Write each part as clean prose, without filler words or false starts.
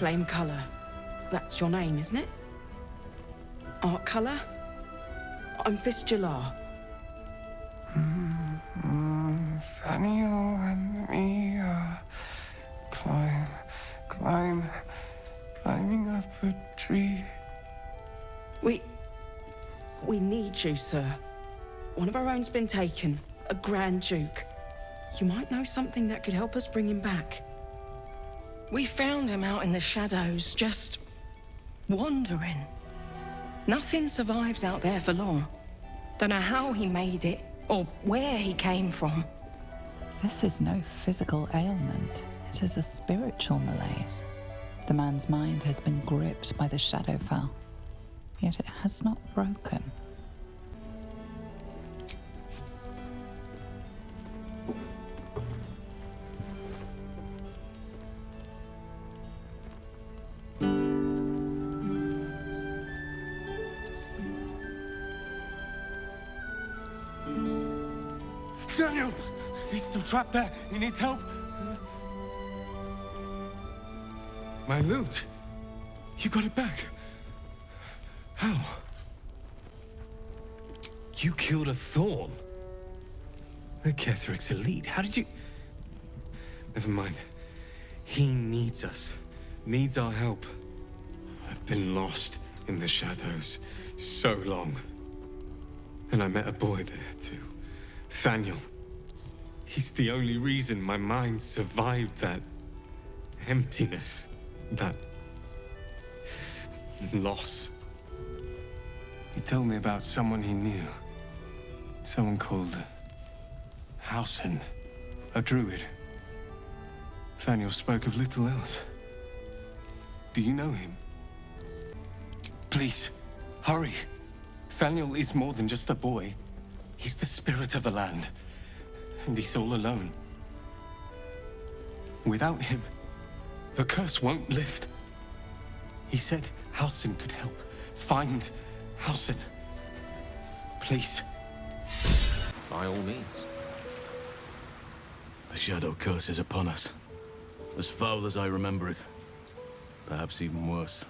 Flame colour. That's your name, isn't it? Art colour? I'm Fistula. Thaniel and me climbing up a tree. We need you, sir. One of our own's been taken, a Grand Duke. You might know something that could help us bring him back. We found him out in the shadows, just wandering. Nothing survives out there for long. Don't know how he made it, or where he came from. This is no physical ailment. It is a spiritual malaise. The man's mind has been gripped by the Shadowfell, yet it has not broken. Daniel! He's still trapped there. He needs help. My loot. You got it back. How? You killed a Thorn. The Ketheric's elite. How did you... Never mind. He needs us. Needs our help. I've been lost in the shadows so long. And I met a boy there too. Thaniel. He's the only reason my mind survived that emptiness, that loss. He told me about someone he knew. Someone called Halsin, a druid. Thaniel spoke of little else. Do you know him? Please, hurry. Thaniel is more than just a boy. He's the spirit of the land. And he's all alone. Without him, the curse won't lift. He said Halsin could help. Find Halsin. Please. By all means. The shadow curse is upon us. As foul as I remember it. Perhaps even worse.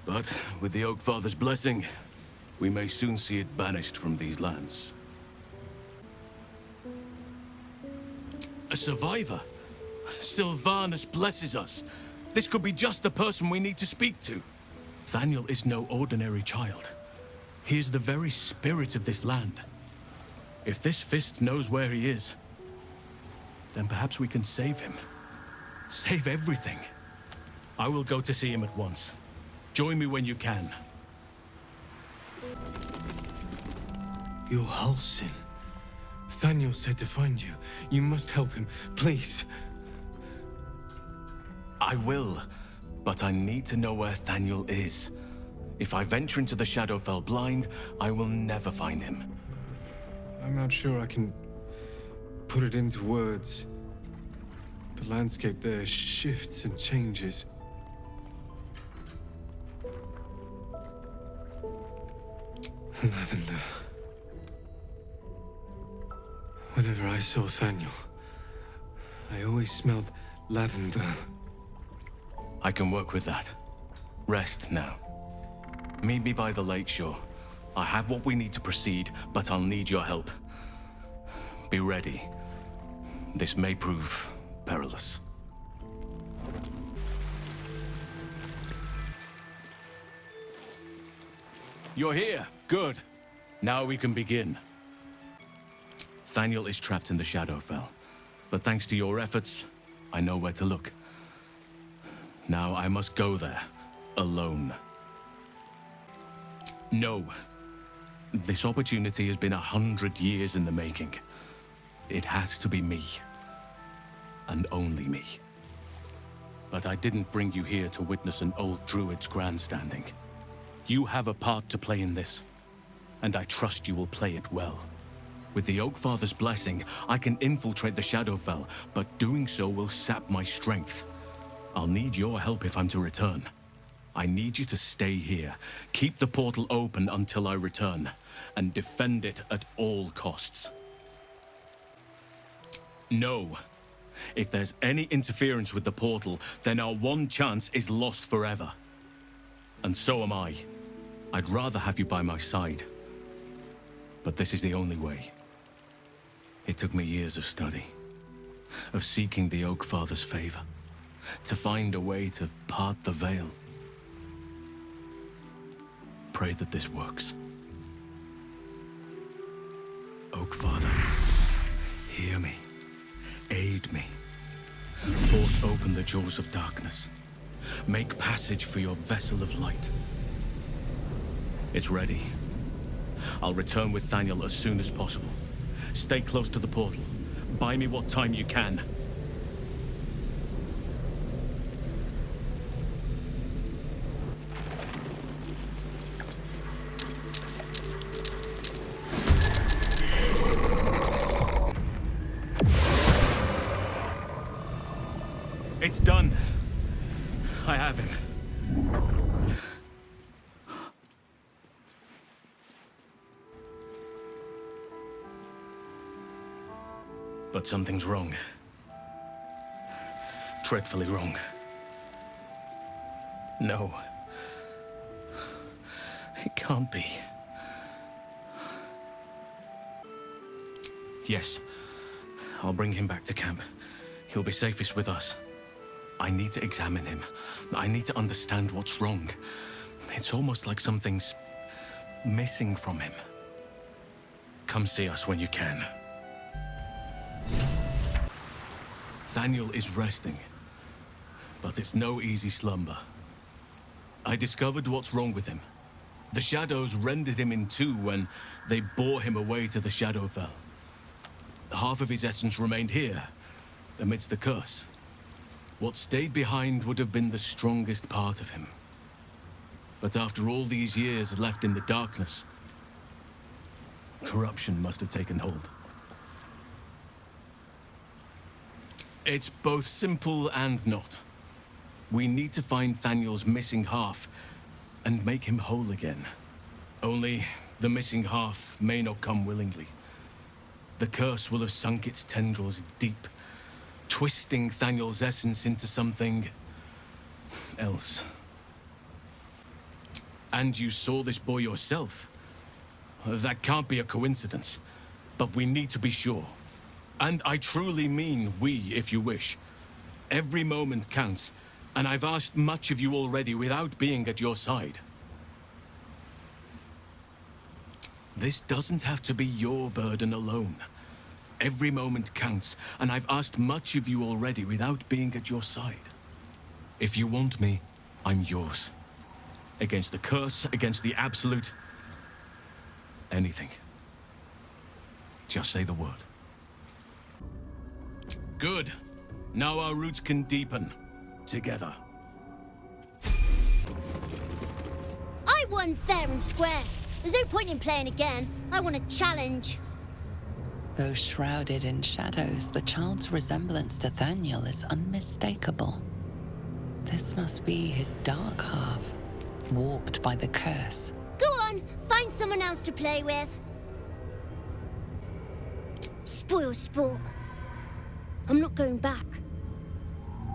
But with the Oak Father's blessing, we may soon see it banished from these lands. A survivor? Sylvanus blesses us. This could be just the person we need to speak to. Thaniel is no ordinary child. He is the very spirit of this land. If this fist knows where he is, then perhaps we can save him. Save everything. I will go to see him at once. Join me when you can. You're Halsin. Thaniel said to find you. You must help him, please. I will, but I need to know where Thaniel is. If I venture into the Shadowfell blind, I will never find him. I'm not sure I can put it into words. The landscape there shifts and changes. Lavender. Whenever I saw Thaniel, I always smelled lavender. I can work with that. Rest now. Meet me by the lakeshore. I have what we need to proceed, but I'll need your help. Be ready. This may prove perilous. You're here. Good. Now we can begin. Thaniel is trapped in the Shadowfell, but thanks to your efforts, I know where to look. Now I must go there, alone. No. This opportunity has been 100 years in the making. It has to be me. And only me. But I didn't bring you here to witness an old druid's grandstanding. You have a part to play in this, and I trust you will play it well. With the Oak Father's blessing, I can infiltrate the Shadowfell, but doing so will sap my strength. I'll need your help if I'm to return. I need you to stay here, keep the portal open until I return, and defend it at all costs. No. If there's any interference with the portal, then our one chance is lost forever. And so am I. I'd rather have you by my side. But this is the only way. It took me years of study, of seeking the Oak Father's favor, to find a way to part the veil. Pray that this works. Oak Father, hear me. Aid me. Force open the jaws of darkness. Make passage for your vessel of light. It's ready. I'll return with Thaniel as soon as possible. Stay close to the portal. Buy me what time you can. It's done. I have him. But something's wrong. Dreadfully wrong. No. It can't be. Yes. I'll bring him back to camp. He'll be safest with us. I need to examine him. I need to understand what's wrong. It's almost like something's missing from him. Come see us when you can. Thaniel is resting, but it's no easy slumber. I discovered what's wrong with him. The shadows rendered him in two when they bore him away to the Shadowfell. Half of his essence remained here, amidst the curse. What stayed behind would have been the strongest part of him. But after all these years left in the darkness, corruption must have taken hold. It's both simple and not. We need to find Thaniel's missing half and make him whole again. Only the missing half may not come willingly. The curse will have sunk its tendrils deep, twisting Thaniel's essence into something else. And you saw this boy yourself. That can't be a coincidence, but we need to be sure. And I truly mean we, if you wish. Every moment counts, and I've asked much of you already without being at your side. This doesn't have to be your burden alone. Every moment counts, and I've asked much of you already without being at your side. If you want me, I'm yours. Against the curse, against the absolute... anything. Just say the word. Good. Now our roots can deepen. Together. I won fair and square. There's no point in playing again. I want a challenge. Though shrouded in shadows, the child's resemblance to Thaniel is unmistakable. This must be his dark half, warped by the curse. Go on, find someone else to play with. Spoil sport. I'm not going back.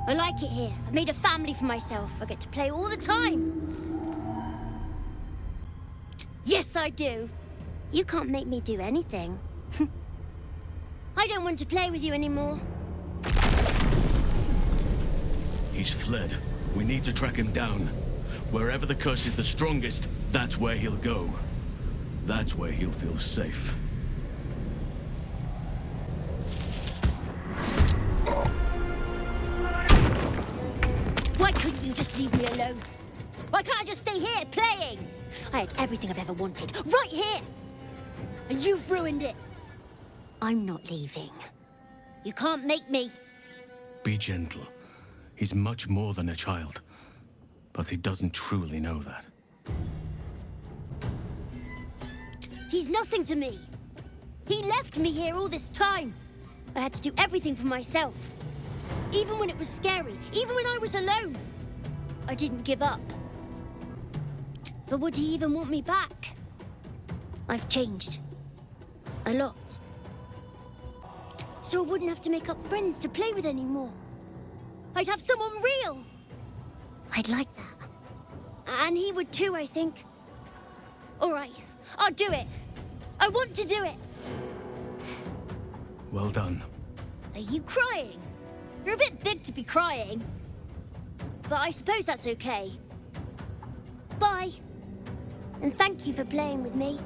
I like it here. I've made a family for myself. I get to play all the time. Yes, I do. You can't make me do anything. I don't want to play with you anymore. He's fled. We need to track him down. Wherever the curse is the strongest, that's where he'll go. That's where he'll feel safe. Why couldn't you just leave me alone? Why can't I just stay here, playing? I had everything I've ever wanted, right here! And you've ruined it. I'm not leaving. You can't make me. Be gentle. He's much more than a child. But he doesn't truly know that. He's nothing to me. He left me here all this time. I had to do everything for myself. Even when it was scary, even when I was alone. I didn't give up. But would he even want me back? I've changed. A lot. So I wouldn't have to make up friends to play with anymore. I'd have someone real. I'd like that. And he would too, I think. All right, I'll do it. I want to do it. Well done. Are you crying? You're a bit big to be crying. But I suppose that's okay. Bye. And thank you for playing with me.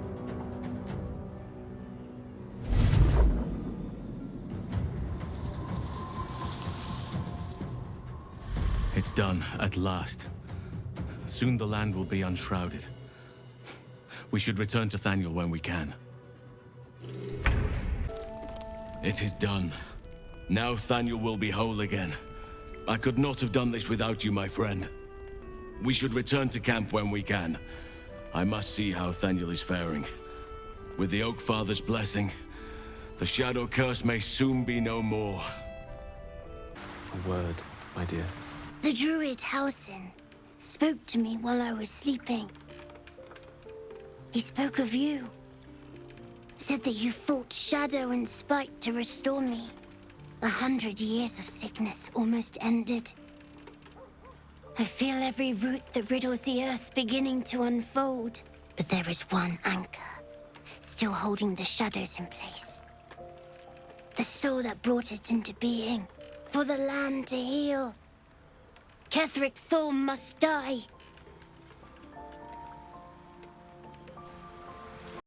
It's done, at last. Soon the land will be unshrouded. We should return to Thaniel when we can. It is done. Now Thaniel will be whole again. I could not have done this without you, my friend. We should return to camp when we can. I must see how Thaniel is faring. With the Oak Father's blessing, the Shadow Curse may soon be no more. A word, my dear. The druid Halsin spoke to me while I was sleeping. He spoke of you. Said that you fought shadow and spite to restore me. 100 years of sickness almost ended. I feel every root that riddles the earth beginning to unfold. But there is one anchor, still holding the shadows in place. The soul that brought it into being, for the land to heal. Ketheric Thorm must die.